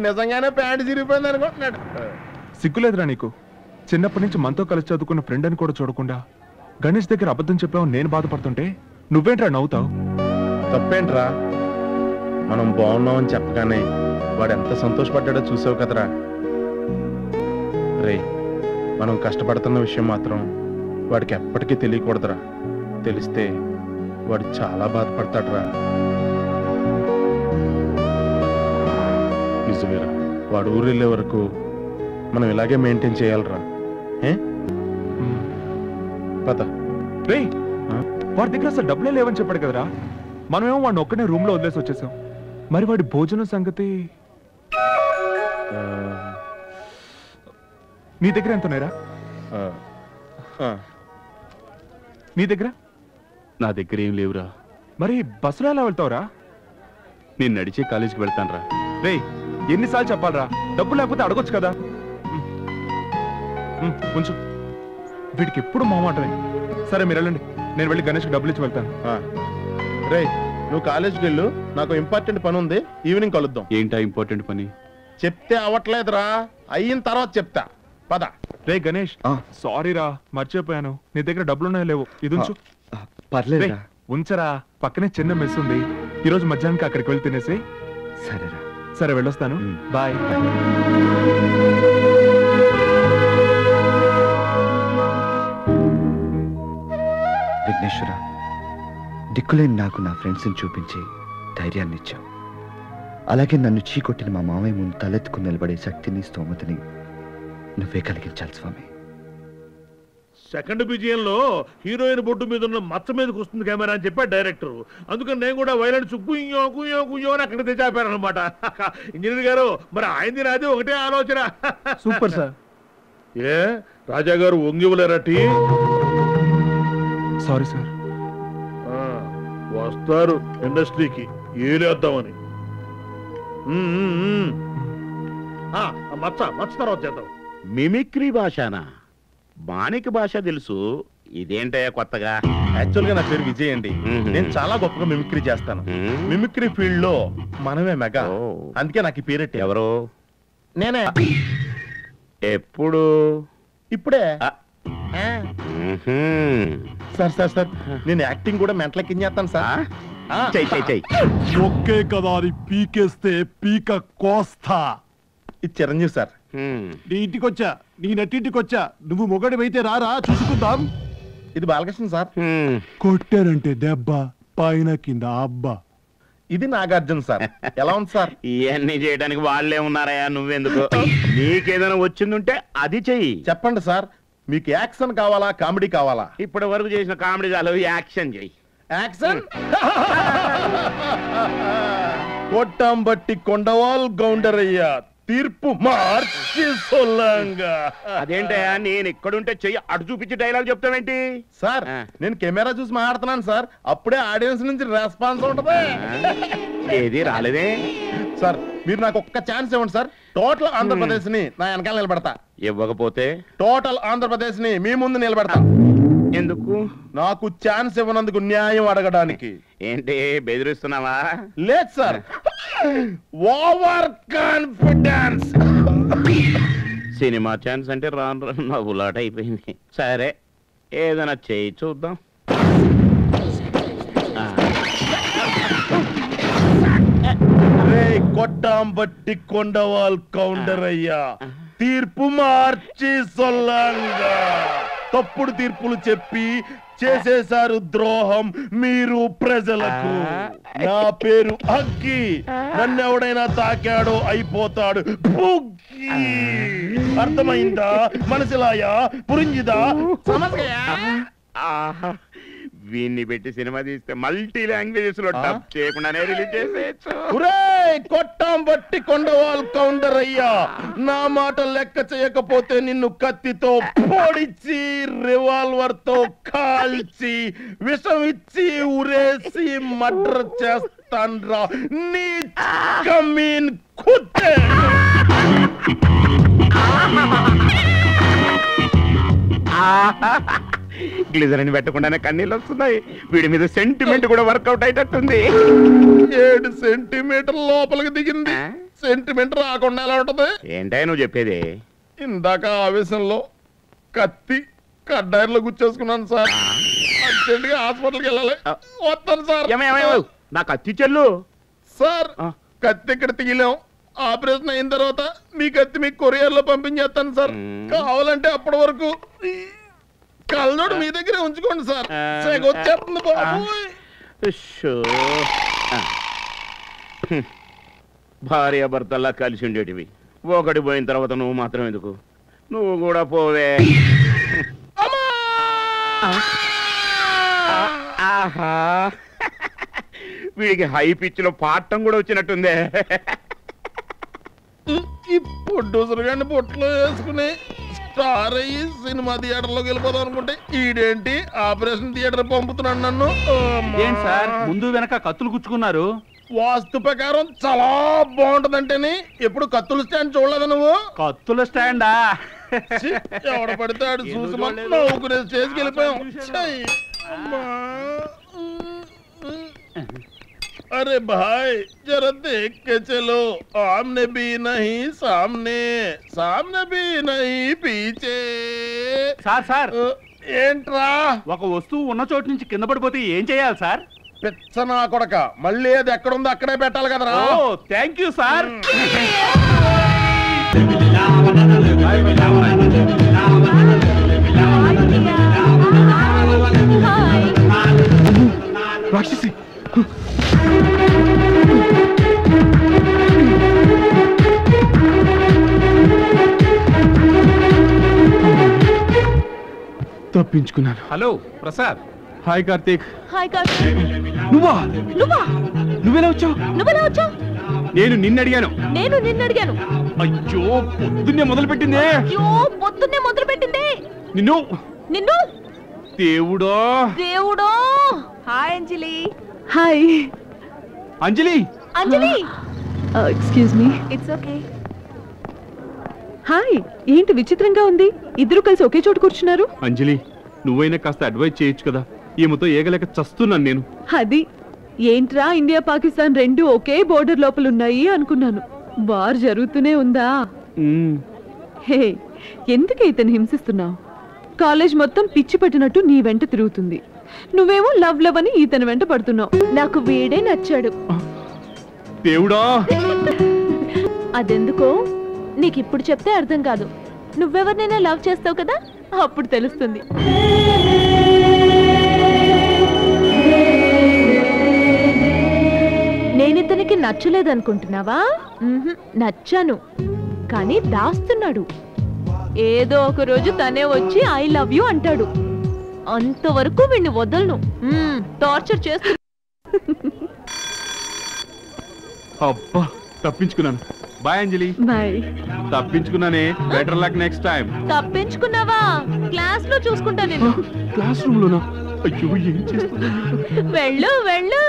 నిజంగానే ప్యాంట్ చిరిగిపోయింది అనుకుంటున్నాడు. సిగ్గులేదురా నీకు? చిన్నప్పటి నుంచి మనతో కలిసి చదువుకున్న ఫ్రెండ్ అని కూడా చూడకుండా గణేష్ దగ్గర అబద్ధం చెప్పావు నేను బాధపడుతుంటే నువ్వేంట్రా నవ్వుతావు? తప్పేంట్రా? మనం బాగున్నామని చెప్పగానే వాడు ఎంత సంతోషపడ్డాడో చూసావు కదరా. రే, మనం కష్టపడుతున్న విషయం మాత్రం వాడికి ఎప్పటికీ తెలియకూడదురా. తెలిస్తే వాడు చాలా బాధపడతాడురా. నిజమేరా, వాడు ఊరు వెళ్ళే వరకు మనం ఇలాగే మెయింటైన్ చేయాలరా. పద. రే, వాడి దగ్గర అసలు డబ్బులే లేవని చెప్పాడు కదరా. మనమేమో వాడిని ఒక్కనే రూమ్ లో వదిలేసి వచ్చేసాం. మరి వాడి భోజనం సంగతి నీ దగ్గర ఎంత ఉన్నాయిరా? నీ దగ్గర? నా దగ్గర ఏం లేవురా. మరి బస్సులో ఎలా వెళ్తావురా? నేను నడిచే కాలేజీకి వెళ్తాను రా. రే, ఎన్నిసార్లు చెప్పాలరా? డబ్బు లేకపోతే అడగొచ్చు కదా. కొంచెం వీడికి ఎప్పుడు మొహమాటమే. సరే మీరు వెళ్ళండి, నేను వెళ్ళి గణేష్కి డబ్బులు ఇచ్చి వెళ్తాను. రే, నువ్వు కాలేజీకి వెళ్ళు, నాకు ఇంపార్టెంట్ పని ఉంది, ఈవినింగ్ కలుద్దాం. ఏంటా ఇంపార్టెంట్ పని? చెప్తే అవ్వట్లేదురా, అయిన తర్వాత చెప్తా. పద. రే గణేష్, సారీ రా, మర్చిపోయాను. నీ దగ్గర డబ్బులున్నాయో లేవు? ఇది ఉంచు. పర్లేదు, ఉంచరా, పక్కనే చిన్న మెస్ ఉంది. ఈ రోజు మధ్యాహ్నానికి అక్కడికి వెళ్ళి తినేసి. సరేరా. సరే వెళ్ళొస్తాను, బాయ్. విఘ్నేశ్వర, దిక్కులేని నాకు నా ఫ్రెండ్స్ని చూపించి ధైర్యాన్ని ఇచ్చావు. అలాగే నన్ను చీకొట్టిన మా మామయ్య ముందు తలెత్తుకుని నిలబడే శక్తిని స్తోమతని నువ్వే కలిగించాలి స్వామి. సెకండ్ విజయంలో హీరోయిన్ బొట్టు మీద ఉన్న మచ్చ మీదకి వస్తుంది కెమెరా అని చెప్పాడు డైరెక్టర్. అందుకని నేను కూడా వైలెన్స్ కుయ్యో కుయ్యో కుయ్యో అని అక్కడ తెచ్చాపాను అనమాట. ఇంజనీర్ గారు, మరి ఆయనది నాది ఒకటే ఆలోచన. Super sir. ఏ రాజా గారు వంగివ్వలేరా టీ? Sorry sir. వస్తారు ఇండస్ట్రీకి ఏలేద్దామని. మచ్చ మచ్చ తర్వాత చేద్దాం. మిమిక్రీ భాషనా? బాణిక భాష తెలుసు, ఇదేంటయ్యా కొత్తగా? యాక్చువల్ గా నా పేరు విజయ్ అండి. నేను చాలా గొప్పగా మిమిక్రీ చేస్తాను. మిమిక్రీ ఫీల్డ్ లో మనమే మెగా, అందుకే నాకు ఈ పేరెట్టి. ఎవరు? నేనే. ఎప్పుడు? ఇప్పుడే. సార్ సార్ సార్, నేను యాక్టింగ్ కూడా మెంటలెక్కించేస్తాను సార్. ఒకే కదా అని పీకేస్తే పీక కోస్తా. ఇది చిరంజీవి సార్. నీ ఇంటికొచ్చా, నీ నట్టింటికొచ్చా, నువ్వు మొగడివైతే రారా చూసుకుందాం. ఇది బాలకృష్ణ సార్. కొట్టారంటే దెబ్బ, పైన కింద అబ్బా. ఇది నాగార్జున సార్. ఎలా ఉంది సార్? ఇవన్నీ చేయడానికి వాళ్ళే ఉన్నారయ్యా, నువ్వెందుకు? నీకేదైనా వచ్చిందంటే అది చెయ్యి. చెప్పండి సార్, మీకు యాక్షన్ కావాలా కామెడీ కావాలా? ఇప్పటి వరకు చేసిన కామెడీ చాలు, యాక్షన్ చెయ్యి. యాక్షన్. కొట్టం బట్టి కొండవాల్ గౌండరయ్యా, తీర్పు మార్చి సొల్లంగా. అదేంటయ్యా, నేను ఎక్కడుంటే చెయ్యి అటు చూపించి డైలాగ్ చెప్తావేంటి? సార్, నేను కెమెరా చూసి మాట్లాడుతున్నాను సార్, అప్పుడే ఆడియన్స్ నుంచి రెస్పాన్స్ ఉంటది. ఏది రాలేదే సార్, మీరు నాకు ఒక్క ఛాన్స్ ఇవ్వండి సార్. టోటల్ ఆంధ్రప్రదేశ్ ని నా వెనకాల నిలబెడతా. ఇవ్వకపోతే? టోటల్ ఆంధ్రప్రదేశ్ ని మీ ముందు నిలబెడతా. ఎందుకు? నాకు ఛాన్స్ ఇవ్వనందుకు న్యాయం అడగడానికి. ఏంటి బెదిరిస్తున్నావా? లేదు sir, over confidence. Cinema chance అంటే రాను రాను నవ్వులాట అయిపోయింది. సరే, ఏదైనా చేయి చూద్దాం. కొట్టాం బట్టి కొండవాల్ కౌంటర్ అయ్యా, తీర్పు మార్చి సొల్లంగా. తప్పుడు తీర్పులు చెప్పి చేసేశారు ద్రోహం మీరు ప్రజలకు. నా పేరు అగ్గి, నన్నెవడైనా తాకాడో అయిపోతాడు బుగ్గి. అర్థమైందా? మనసులాయా పురింజిదా? వీన్ని పెట్టి సినిమా తీస్తే మల్టీ లాంగ్వేజెస్ లో డబ్ చేయకుండానే రిలీజ్ చేసేయచ్చు. కొట్టాం బట్టి కొండవాల్ కౌంటర్ అయ్యా, నా మాట లెక్క చేయకపోతే నిన్ను కత్తితో పొడిచి రివాల్వర్ తో కాల్చి విషం ఇచ్చి ఉరేసి మర్డర్ చేస్తాన్రా నీ కమీన్ కుత్తే. గ్లిజరిన్ పెట్టకుండానే కన్నీళ్ళు వస్తున్నాయి. వీడి మీద సెంటిమెంట్ కూడా వర్కౌట్ అయ్యేటట్టుంది. 7 సెంటీమీటర్ల లోపలికి దిగింది. సెంటిమెంట్ రాకుండా ఎలా ఉంటది? ఏంటయ్య నువ్వు చెప్పేది? ఇందాక ఆవేశంలో కత్తి కడ్డాయిలో గుచ్చేసుకున్నాను సార్. అర్జెంట్గా హాస్పిటల్కి వెళ్ళాలి. వస్తాను సార్. నా కత్తి చెల్లు. సార్ కత్తి ఇక్కడ తీయలేం. ఆపరేషన్ అయిన తర్వాత మీ కత్తి మీకు కొరియర్ లో పంపించేస్తాను సార్. కావాలంటే అప్పటి వరకు కళ్ళోడు మీ దగ్గరే ఉంచుకోండి సార్. వచ్చేస్తుంది బాబోయ్. భార్య భర్తల్లా కలిసి ఉండేటివి. ఒకటి పోయిన తర్వాత నువ్వు మాత్రం ఎందుకు? నువ్వు కూడా పోవే. ఆహా, వీడికి హై పిచ్ లో పాడటం కూడా వచ్చినట్టుందే. ఈ ప్రొడ్యూసర్ గారిని బొట్లో వేసుకుని స్టార్ అయ్యి సినిమా థియేటర్లోకి వెళ్ళిపోదాం అనుకుంటే ఈడేంటి ఆపరేషన్ థియేటర్ పంపుతున్నాడు నన్ను. ఏంటి సార్ ముందు వెనక కత్తులు గుచ్చుకున్నారు? వాస్తు ప్రకారం చాలా బాగుంటదంటేని ఎప్పుడు కత్తుల స్టాండ్ చూడలేదు నువ్వు? కత్తుల స్టాండా? ఎవడ పడితే ఆడు చూసి నవ్వుకునే స్టేజ్కి వెళ్ళిపోయాం. अरे भाई जरा देख के चलो, आमने भी नहीं सामने, सामने भी नहीं पीछे. సార్ సార్ ఏంట్రా? ఒక వస్తువు ఉన్న చోటు నుంచి కింద పడిపోతే ఏం చేయాలి సార్? పిచ్చనా కొడక, మళ్ళీ అది ఎక్కడుందో అక్కడే పెట్టాలి కదరా. ఓ థ్యాంక్ యూ సార్. రాక్షసి తప్పించుకున్నాను. Hello Prasad. Hi Karthik. Hi Karthik. నువ్వా? నువ్వా? నువ్వెలా వచ్చావు? నువ్వెలా వచ్చావు? నేను నిన్ను అడిగాను. నేను నిన్ను అడిగాను. అయ్యో పొద్దున్నే మొదలు పెట్టిందే. అయ్యో పొద్దున్నే మొదలు పెట్టిందే. నిన్ను నిన్ను దేవుడో దేవుడో. Hi Anjali. Hi Anjali. Anjali. Excuse me. It's okay. Hi, ఏంటి విచిత్రంగా ఉంది? ఇద్దరు కలిసి ఒకే చోటు కూర్చున్నారు. అంజలి నువ్వైనా కాస్త అడ్వైజ్ చేయొచ్చు కదా. ఈమెతో ఏగలేక చస్తున్నాను నేను. అది ఏంట్రా, ఇండియా పాకిస్తాన్ రెండు ఒకే బోర్డర్ లోపల ఉన్నాయి అనుకున్నాను. వార్ జరుగుతూనే ఉందా? హే, ఎందుకు ఇతను హింసిస్తున్నావు? కాలేజ్ మొత్తం పిచ్చి పట్టినట్టు నీ వెంట తిరుగుతుంది. నువ్వేమో లవ్ లవ్ అని ఇతని వెంట పడుతున్నావు. నాకు వీడే నచ్చాడు. దేవుడా. అదెందుకో నీకు ఇప్పుడు చెప్తే అర్థం కాదు. నువ్వెవరినైనా లవ్ చేస్తావు కదా, అప్పుడు తెలుస్తుంది. నేనితనికి నచ్చలేదనుకుంటున్నావా? నచ్చాను, కానీ దాస్తున్నాడు. ఏదో ఒక రోజు తనే వచ్చి ఐ లవ్ యూ అంటాడు. అంతవరకు వీడిని వదలను. టార్చర్ చేస్తు. అబ్బా తప్పించుకున్నాను. బాయ్ అంజలి. బాయ్. తప్పించుకున్నానే. Better luck next time. తప్పించుకున్నావా? క్లాస్ లో చూసుకుంటా నేను. క్లాస్ రూమ్ లోనా? అయ్యో ఏం చేస్తున్నా? వెళ్ళు వెళ్ళు.